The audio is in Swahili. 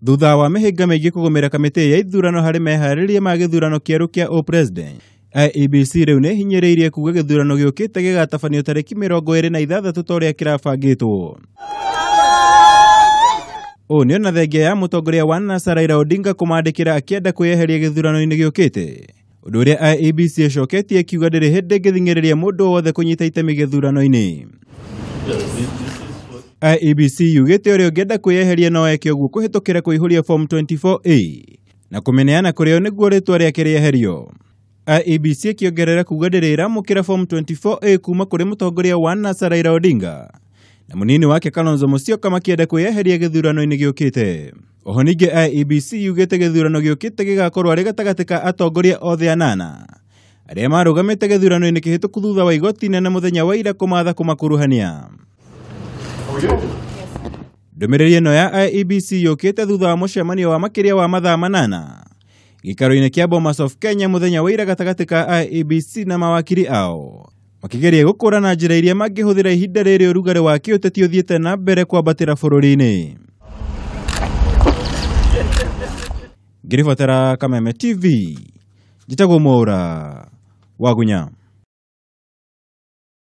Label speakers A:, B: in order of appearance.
A: Thutha wa mĩhĩnga mĩingĩ kũgũmĩra kamĩtĩ ya ithurano harĩ meharĩrĩria ma gĩthurano kĩerũ kĩa ũpresident, IEBC rĩu nĩ hinyĩrĩirie kuuga gĩthurano gĩũkĩte gĩgatabanio tarĩki 26 ta ũrĩa kĩrabangĩtwo. Ũũ nĩ ona thengia ya mũtongoria wa NASA Raila Odinga kũmandĩkĩra akĩenda kwĩyeheria gĩthurano-inĩ gĩũkĩte, ũndũ ũrĩa IEBC ĩcoketie kiuga ndĩrĩ hĩndĩ ĩngĩthing'ĩrĩria mũndũ wothe kũnyita itemi gĩthurano-inĩ. IEBC yugĩte ũrĩa ũngĩenda kwĩyeheria no eke ũguo kũhĩtũkĩra kũihũria form 24A na kũmĩneana kũrĩo nĩguo rĩtwa rĩake rĩeherio. IEBC ĩkĩongerera kuuga ndĩrĩ ĩramũkĩra form 24A kuma kũrĩ mũtongoria wa NASA Raila Odinga na mũnini wake Kalonzo Musyoka makĩenda kwĩyeheria gĩthurano-inĩ gĩũkĩte. Oho ningĩ IEBC yugĩte gĩthurano gĩũkĩte gĩgakorwo arĩ gatagatĩ ka atongoria othe anana arĩa marũgamĩte gĩthurano-inĩ kĩhĩtũku thutha wa igoti inene mũthenya wa ira kũmatha kũmakuruhania. Ndũmĩrĩri ĩno ya IEBC yũkĩte thutha wa mũcemanio wa makĩria wa mathaa 8 gĩikaro-inĩ kĩa Bomas of Kenya mũthenya wa ira gatagatĩ ka IEBC na mawakiri ao, makĩgeria gũkũrana njĩra iria mangĩhũthĩra ihinda rĩrĩ ũrugarĩ wa kĩũteti ũthiĩte na mbere kwambatĩra bũrũri-inĩ. Ngĩribotera Kameme TV, njĩtagwo Mwaura Wagunya.